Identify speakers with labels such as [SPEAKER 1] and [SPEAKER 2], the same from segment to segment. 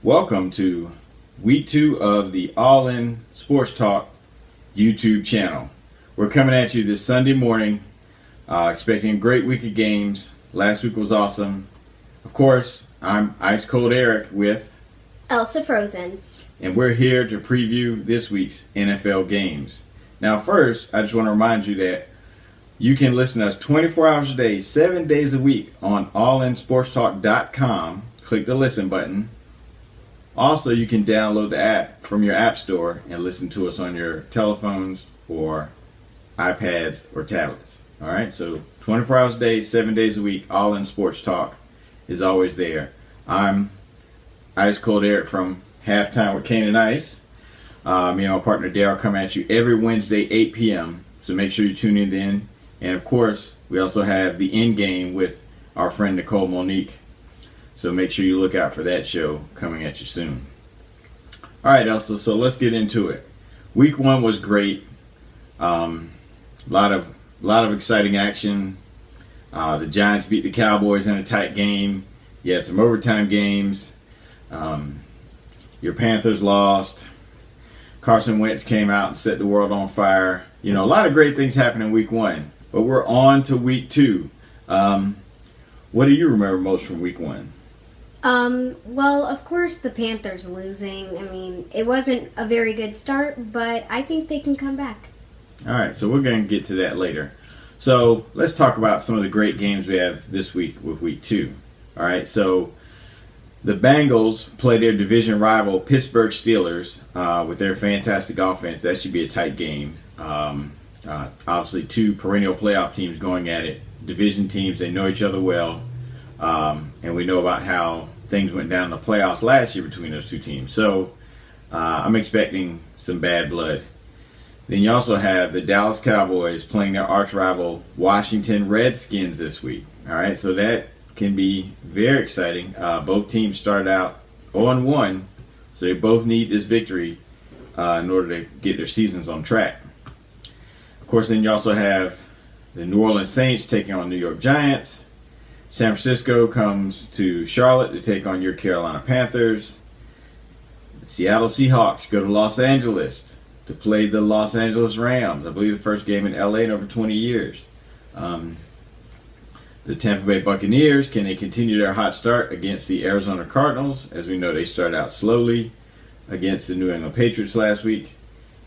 [SPEAKER 1] Welcome to week 2 of the All In Sports Talk YouTube channel. We're coming at you this Sunday morning, expecting a great week of games. Last week was awesome. Of course, I'm Ice Cold Eric with
[SPEAKER 2] Elsa Frozen.
[SPEAKER 1] And we're here to preview this week's NFL games. Now first, I just want to remind you that you can listen to us 24 hours a day, 7 days a week on allinsportstalk.com. Click the listen button. Also, you can download the app from your app store and listen to us on your telephones or iPads or tablets. All right, so 24 hours a day, 7 days a week, All In Sports Talk is always there. I'm Ice Cold Eric from Halftime with Kane and Ice. Me and my partner Daryl come at you every Wednesday, 8 p.m. So make sure you tune in then. And of course, we also have the End Game with our friend Nicole Monique. So make sure you look out for that show coming at you soon. All right, Elsa, so let's get into it. Week 1 was great. A lot of exciting action. The Giants beat the Cowboys in a tight game. You had some overtime games. Your Panthers lost. Carson Wentz came out and set the world on fire. You know, a lot of great things happened in week 1. But we're on to week 2. What do you remember most from week 1?
[SPEAKER 2] Well, of course, the Panthers losing. I mean, it wasn't a very good start, but I think they can come back.
[SPEAKER 1] All right, so we're going to get to that later. So let's talk about some of the great games we have this week with week 2. All right, so the Bengals play their division rival Pittsburgh Steelers with their fantastic offense. That should be a tight game. Obviously, 2 perennial playoff teams going at it. Division teams, they know each other well. And we know about how things went down in the playoffs last year between those 2 teams. So I'm expecting some bad blood. Then you also have the Dallas Cowboys playing their arch rival Washington Redskins this week. All right, so that can be very exciting. Both teams started out 0-1, so they both need this victory in order to get their seasons on track. Of course, then you also have the New Orleans Saints taking on New York Giants. San Francisco comes to Charlotte to take on your Carolina Panthers. The Seattle Seahawks go to Los Angeles to play the Los Angeles Rams. I believe the first game in LA in over 20 years. The Tampa Bay Buccaneers, can they continue their hot start against the Arizona Cardinals? As we know, they started out slowly against the New England Patriots last week.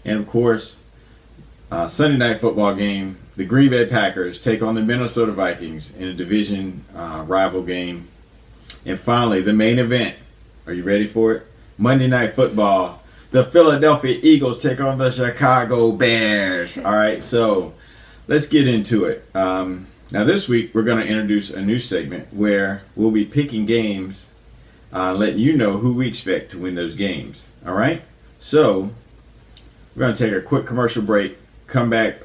[SPEAKER 1] And of course, Sunday night football game, the Green Bay Packers take on the Minnesota Vikings in a division rival game. And finally, the main event. Are you ready for it? Monday Night Football. The Philadelphia Eagles take on the Chicago Bears. All right, so let's get into it. Now this week, we're going to introduce a new segment where we'll be picking games, letting you know who we expect to win those games. All right? So we're going to take a quick commercial break, come back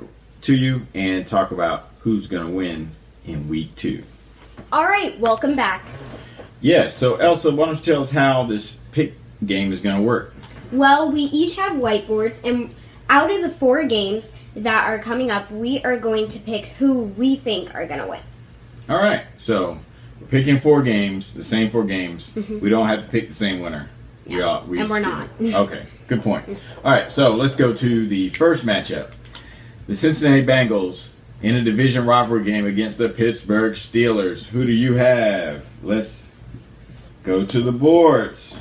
[SPEAKER 1] to you, and talk about who's going to win in week 2.
[SPEAKER 2] All right, welcome back.
[SPEAKER 1] Yes, so Elsa, why don't you tell us how this pick game is going to work?
[SPEAKER 2] Well, we each have whiteboards, and out of the 4 games that are coming up, we are going to pick who we think are going to win.
[SPEAKER 1] All right, so we're picking 4 games, the same 4 games.
[SPEAKER 2] Mm-hmm.
[SPEAKER 1] We don't have to pick the same winner.
[SPEAKER 2] No, we're not.
[SPEAKER 1] Okay, good point. All right, so let's go to the first matchup. The Cincinnati Bengals in a division rivalry game against the Pittsburgh Steelers. Who do you have? Let's go to the boards.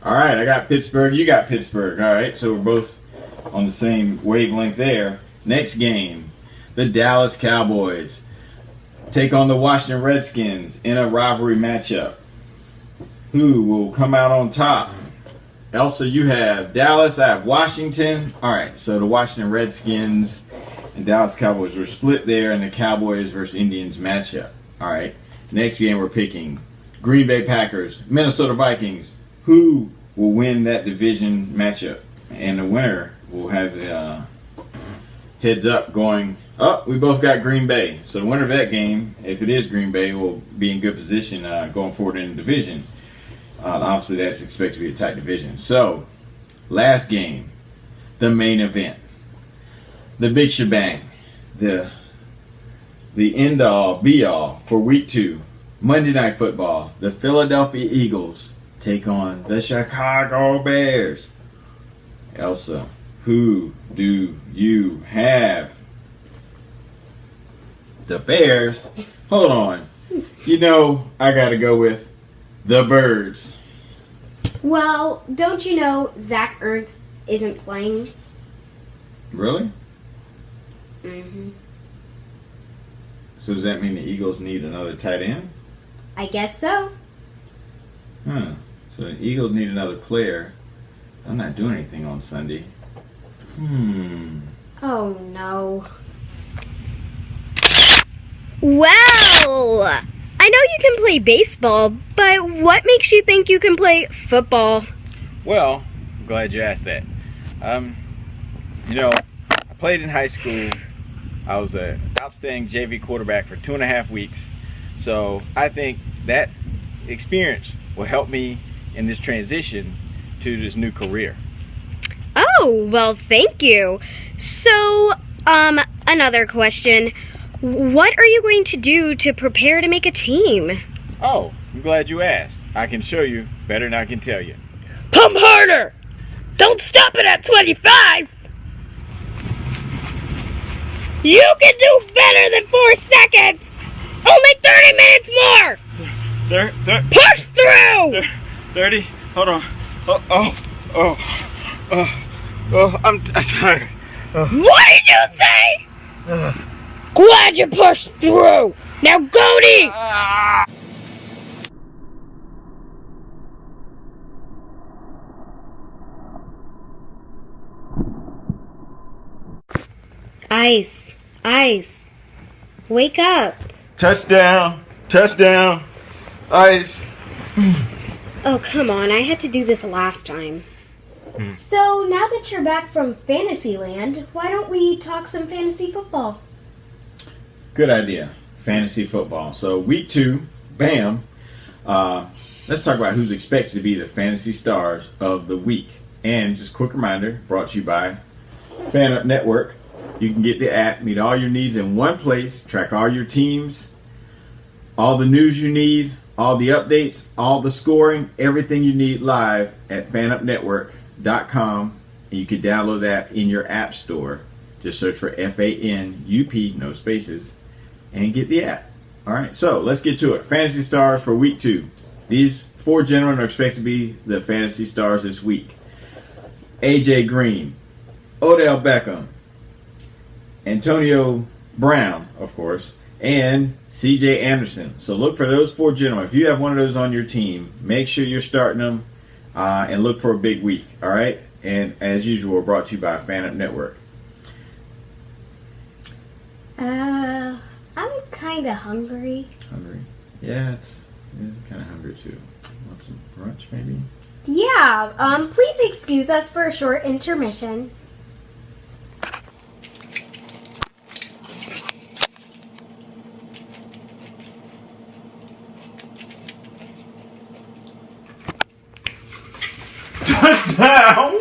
[SPEAKER 1] All right, I got Pittsburgh. You got Pittsburgh. All right, so we're both on the same wavelength there. Next game, the Dallas Cowboys take on the Washington Redskins in a rivalry matchup. Who will come out on top? Elsa, you have Dallas. I have Washington. All right, so the Washington Redskins and Dallas Cowboys were split there in the Cowboys versus Indians matchup. All right, next game we're picking Green Bay Packers, Minnesota Vikings. Who will win that division matchup? And the winner will have the heads up going up. We both got Green Bay. So the winner of that game, if it is Green Bay, will be in good position going forward in the division. Obviously, that's expected to be a tight division. So, last game, the main event, the big shebang, the end-all, be-all for Week 2, Monday Night Football. The Philadelphia Eagles take on the Chicago Bears. Elsa, who do you have? The Bears? Hold on. You know, I gotta go with the Birds.
[SPEAKER 2] Well, don't you know Zach Ertz isn't playing?
[SPEAKER 1] Really?
[SPEAKER 2] Mm-hmm.
[SPEAKER 1] So does that mean the Eagles need another tight end?
[SPEAKER 2] I guess so.
[SPEAKER 1] Huh. So the Eagles need another player. I'm not doing anything on Sunday.
[SPEAKER 2] Oh, no.
[SPEAKER 3] Well, I know you can play baseball, but what makes you think you can play football?
[SPEAKER 1] Well, I'm glad you asked that. You know, I played in high school. I was an outstanding JV quarterback for 2.5 weeks. So I think that experience will help me in this transition to this new career.
[SPEAKER 3] Oh, well, thank you. So, another question. What are you going to do to prepare to make a team?
[SPEAKER 1] Oh, I'm glad you asked. I can show you better than I can tell you.
[SPEAKER 3] Pump harder! Don't stop it at 25! You can do better than 4 seconds! Only 30 minutes more! Push through!
[SPEAKER 1] 30? Hold on. I'm tired.
[SPEAKER 3] What did you say? Glad you pushed through! Now go to
[SPEAKER 2] Ice. Ice. Wake up.
[SPEAKER 1] Touchdown. Ice.
[SPEAKER 2] Oh, come on. I had to do this last time. So, now that you're back from Fantasyland, why don't we talk some fantasy football?
[SPEAKER 1] Good idea. Fantasy football. So week 2, bam. Let's talk about who's expected to be the fantasy stars of the week. And just quick reminder, brought to you by FanUp Network. You can get the app, meet all your needs in one place, track all your teams, all the news you need, all the updates, all the scoring, everything you need live at fanupnetwork.com. And you can download that in your app store. Just search for FANUP, no spaces, and get the app. All right, so let's get to it. Fantasy stars for week 2. These 4 gentlemen are expected to be the fantasy stars this week. AJ Green, Odell Beckham, Antonio Brown, of course, and CJ Anderson. So look for those 4 gentlemen. If you have one of those on your team, make sure you're starting them and look for a big week. All right, and as usual, brought to you by FanUp Network.
[SPEAKER 2] I'm kind of hungry.
[SPEAKER 1] Hungry? Yeah, I'm kind of hungry too. Want some brunch, maybe?
[SPEAKER 2] Yeah, please excuse us for a short intermission.
[SPEAKER 1] Touchdown!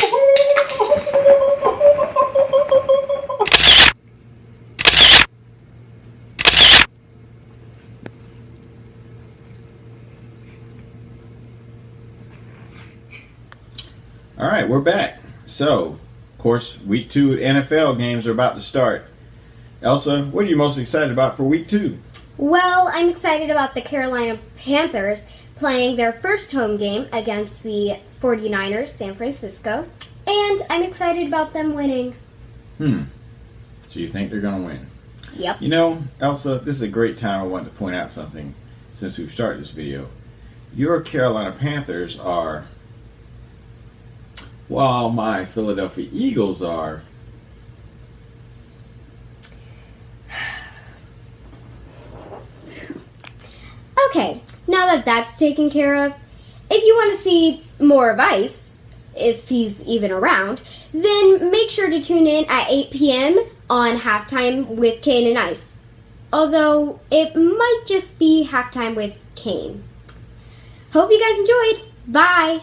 [SPEAKER 1] All right, we're back. So, of course, week 2 NFL games are about to start. Elsa, what are you most excited about for week 2?
[SPEAKER 2] Well, I'm excited about the Carolina Panthers playing their first home game against the 49ers, San Francisco. And I'm excited about them winning.
[SPEAKER 1] So you think they're going to win?
[SPEAKER 2] Yep.
[SPEAKER 1] You know, Elsa, this is a great time I want to point out something since we've started this video. Your Carolina Panthers are, while my Philadelphia Eagles are,
[SPEAKER 2] Okay, now that that's taken care of, if you want to see more of Ice, if he's even around, then make sure to tune in at 8 p.m. on Halftime with Kane and Ice. Although, it might just be Halftime with Kane. Hope you guys enjoyed. Bye!